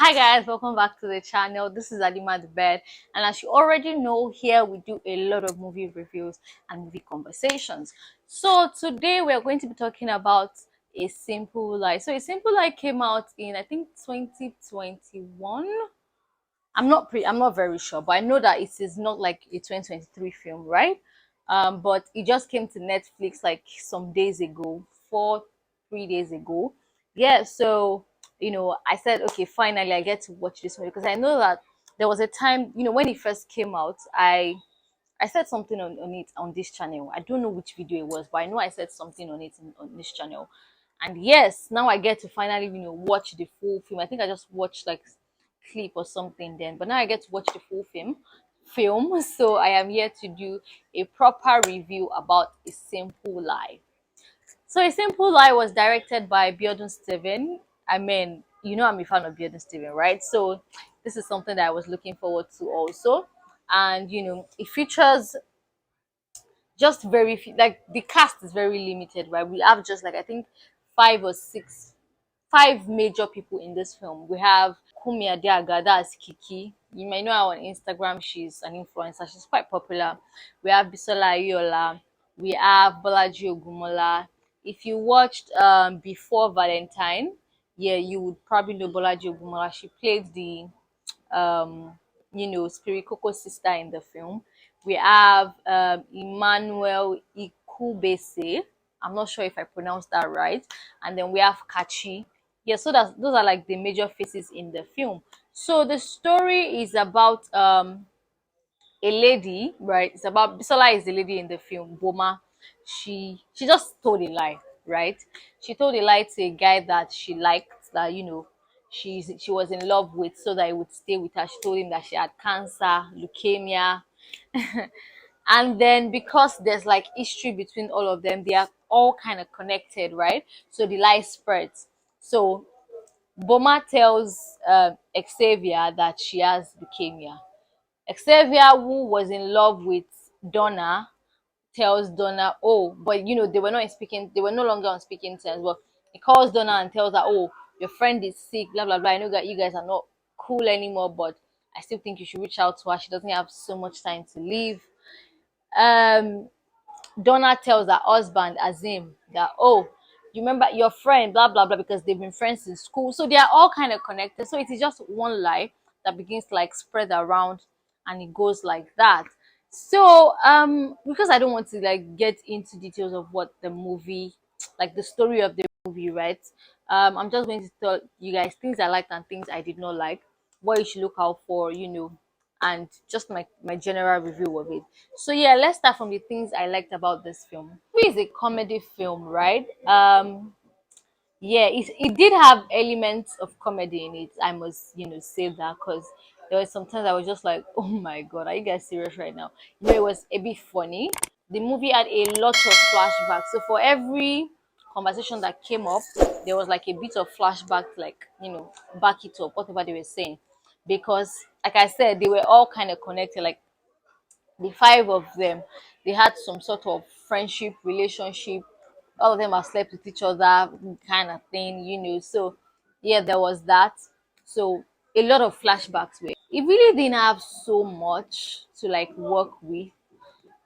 Hi guys, welcome back to the channel. This is Halimah the Bed, and as you already know, here we do a lot of movie reviews and movie conversations. So today we are going to be talking about A Simple Lie. So A Simple Lie came out in I think 2021. I'm not very sure, but I know that it is not like a 2023 film, right? But it just came to Netflix like some days ago, 3 days ago. Yeah, so I said, okay, finally I get to watch this one because I know that there was a time, when it first came out, I said something on it on this channel. I don't know which video it was, but I know I said something on it on this channel. And yes, now I get to finally, watch the full film. I think I just watched like clip or something then, but now I get to watch the full film. So I am here to do a proper review about A Simple Lie. So A Simple Lie was directed by Biodun Stephen. I mean, I'm a fan of Biodun Stephen, right? So this is something that I was looking forward to also. And it features just very few, like the cast is very limited, right? We have just like I think five major people in this film. We have Kumi Adiaga, that's Kiekie. You may know her on Instagram. She's an influencer. She's quite popular. We have Bisola Aiyeola. We have Bolaji Ogunmola. If you watched Before Valentine, yeah, you would probably know Bolaji Ogunmola. She played the um, Spirit Coco's sister in the film. We have Emmanuel Ikubese. I'm not sure if I pronounced that right. And then we have Kachi. Yeah, so those are like the major faces in the film. So the story is about a lady, right? It's about Bisola is the lady in the film, Boma. She just told a lie, right? She told a lie to a guy that she liked, that she was in love with, so that he would stay with her. She told him that she had cancer, leukemia, and then because there's like history between all of them, they are all kind of connected, right? So the lie spreads. So Boma tells Xavier that she has leukemia. Xavier, who was in love with Donna, tells Donna, oh, but they were no longer on speaking terms. But he calls Donna and tells her, oh, your friend is sick, blah blah blah. I know that you guys are not cool anymore, but I still think you should reach out to her. She doesn't have so much time to live. Um, Donna tells her husband Azim that, oh, you remember your friend, blah blah blah, because they've been friends in school. So they are all kind of connected. So it is just one lie that begins to like spread around, and it goes like that. So because I don't want to like get into details of what the movie, like the story of the movie, right? I'm just going to tell you guys things I liked and things I did not like, what you should look out for, and just my general review of it. So yeah, let's start from the things I liked about this film. It is a comedy film, right? Yeah, it did have elements of comedy in it. I must, say that because there was sometimes I was just like, oh my god, are you guys serious right now? It was a bit funny. The movie had a lot of flashbacks. So for every conversation that came up, there was like a bit of flashback, like back it up, whatever they were saying. Because, like I said, they were all kind of connected. Like the five of them, they had some sort of friendship relationship. All of them have slept with each other, kind of thing, So yeah, there was that. So a lot of flashbacks were. It really didn't have so much to like work with.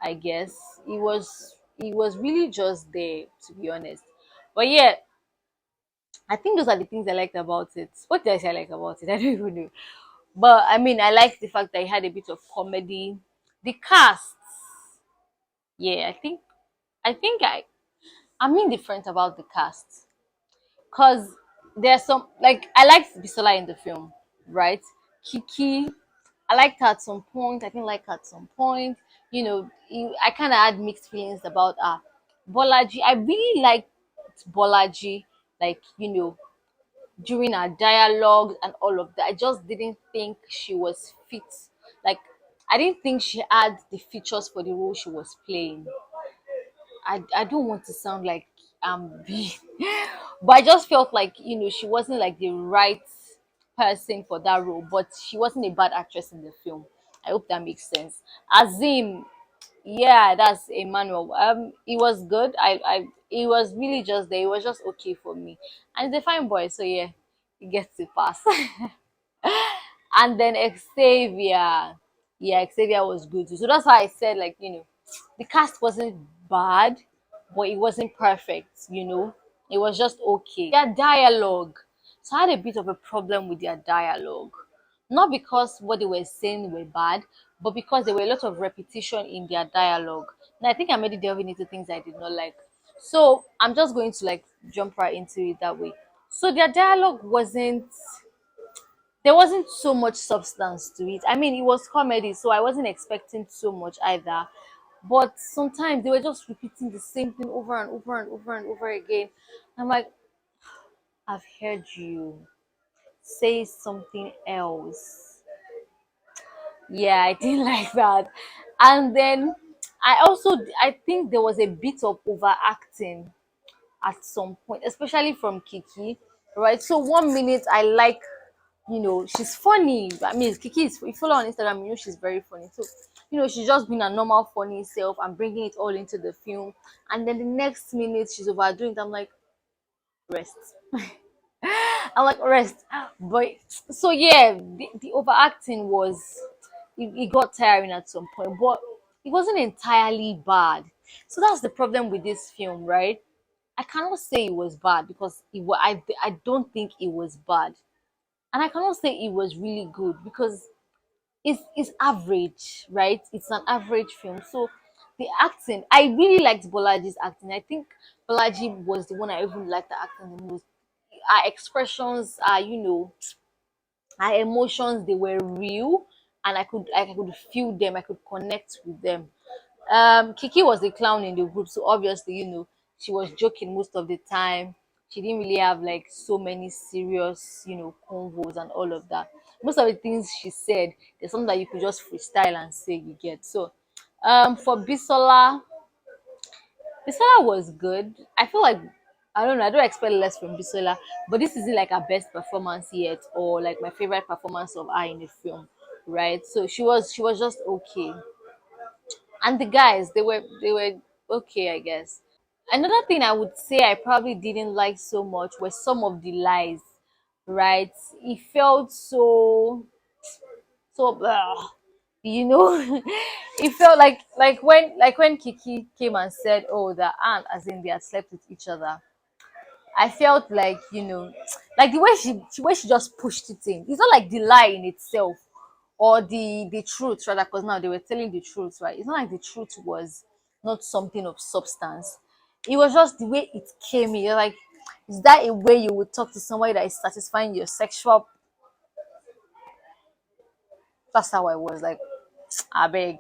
I guess it was really just there, to be honest. But yeah, I think those are the things I liked about it. What did I say I like about it? I don't even know. But I mean, I liked the fact that it had a bit of comedy. The cast, yeah, I'm indifferent about the cast because there's some like I liked Bisola in the film, right? Kiki, I liked her at some point. I didn't like her at some point. I kind of had mixed feelings about her. Bolaji, I really liked Bolaji, like during her dialogue and all of that. I just didn't think she was fit. Like I didn't think she had the features for the role she was playing. I don't want to sound like I'm being, but I just felt like she wasn't like the right person for that role. But she wasn't a bad actress in the film. I hope that makes sense. Azim, yeah, that's Emmanuel. It was good. It was really just there. It was just okay for me, and he's a fine boy, so yeah, he gets to pass. And then Xavier. Yeah, Xavier was good too. So that's why I said, like, the cast wasn't bad, but it wasn't perfect, It was just okay. Their dialogue. So I had a bit of a problem with their dialogue. Not because what they were saying were bad, but because there were a lot of repetition in their dialogue. And I think I made it delving into things I did not like. So I'm just going to like jump right into it that way. So their dialogue wasn't there wasn't so much substance to it. I mean, it was comedy, so I wasn't expecting so much either. But sometimes they were just repeating the same thing over and over and over and over again. I'm like, I've heard you say something else. Yeah, I didn't like that. And then I think there was a bit of overacting at some point, especially from Kiki. Right. So 1 minute I like, she's funny. I mean, Kiki is, if you follow her on Instagram, she's very funny. So, she's just being a normal funny self and bringing it all into the film. And then the next minute she's overdoing it. I'm like, rest. I'm like, rest. But so yeah, the overacting was, it got tiring at some point, but it wasn't entirely bad. So that's the problem with this film, right? I cannot say it was bad because I don't think it was bad, and I cannot say it was really good because it's average, right? It's an average film. So the acting, I really liked Bolaji's acting. I think Bolaji was the one I even liked the acting the most. Our expressions, our emotions, they were real, and I could feel them. I could connect with them. Kiki was the clown in the group, so obviously, she was joking most of the time. She didn't really have like so many serious, convos and all of that. Most of the things she said, there's something that you could just freestyle and say, you get. So for Bisola was good. I feel like, I don't know, I don't expect less from Bisola, but this isn't like her best performance yet, or like my favorite performance of her in the film, right? So she was just okay. And the guys, they were okay, I guess. Another thing I would say I probably didn't like so much were some of the lies, right? It felt so it felt like when Kiki came and said, oh, the aunt, as in they had slept with each other. I felt like, like the way she just pushed it in. It's not like the lie in itself, or the truth rather, because now they were telling the truth, right? It's not like the truth was not something of substance. It was just the way it came in. You're like, is that a way you would talk to somebody that is satisfying your sexual? That's how I was like, I beg.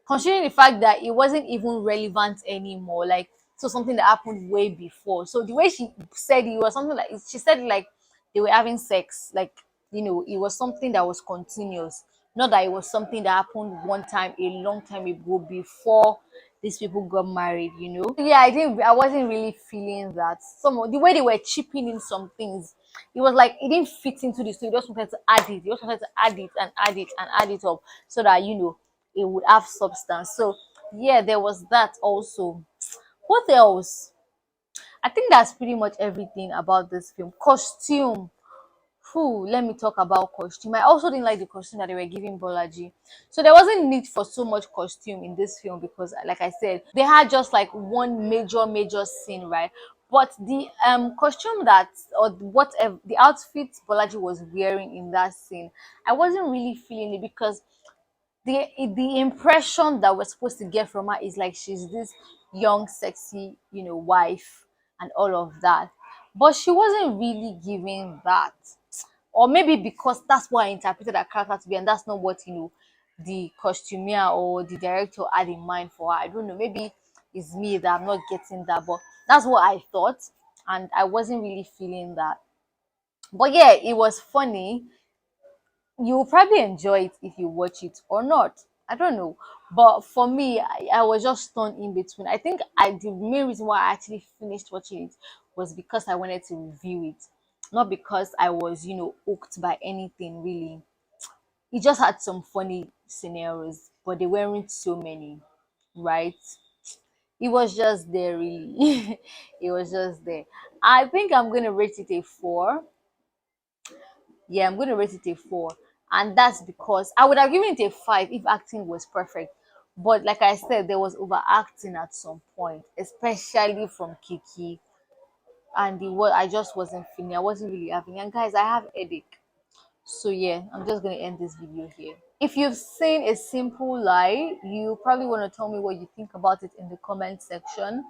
Considering the fact that it wasn't even relevant anymore, like, so something that happened way before. So the way she said it was something like, she said it like they were having sex, like, it was something that was continuous, not that it was something that happened one time a long time ago before these people got married. Yeah, I wasn't really feeling that. Some of the way they were chipping in some things, it was like it didn't fit into the story. They just wanted to add it. They just wanted to add it and add it and add it up so that it would have substance. So yeah, there was that also. What else? I think that's pretty much everything about this film. Costume. Whew, let me talk about costume. I also didn't like the costume that they were giving Bolaji. So there wasn't need for so much costume in this film because, like I said, they had just like one major scene, right? But the costume that, or whatever, the outfit Bolaji was wearing in that scene, I wasn't really feeling it because the impression that we're supposed to get from her is like she's this young, sexy, wife and all of that. But she wasn't really giving that. Or maybe because that's what I interpreted her character to be, and that's not what the costumier or the director had in mind for her. I don't know. Maybe it's me that I'm not getting that, but that's what I thought, and I wasn't really feeling that. But yeah, it was funny. You'll probably enjoy it if you watch it or not. I don't know. But for me, I was just torn in between. I think the main reason why I actually finished watching it was because I wanted to review it. Not because I was, hooked by anything really. It just had some funny scenarios, but they weren't so many, right? It was just there really. It was just there. I think I'm gonna rate it a 4. Yeah, I'm going to rate it a 4. And that's because I would have given it a 5 if acting was perfect. But like I said, there was overacting at some point, especially from Kiekie. And the what I just wasn't feeling. I wasn't really having. And guys, I have headache. So yeah, I'm just gonna end this video here. If you've seen a simple lie, you probably want to tell me what you think about it in the comment section.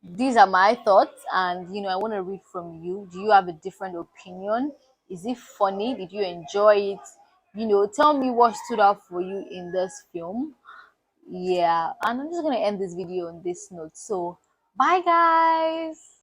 These are my thoughts, and I want to read from you. Do you have a different opinion? Is it funny? Did you enjoy it? Tell me what stood out for you in this film. Yeah, and I'm just gonna end this video on this note. So bye guys.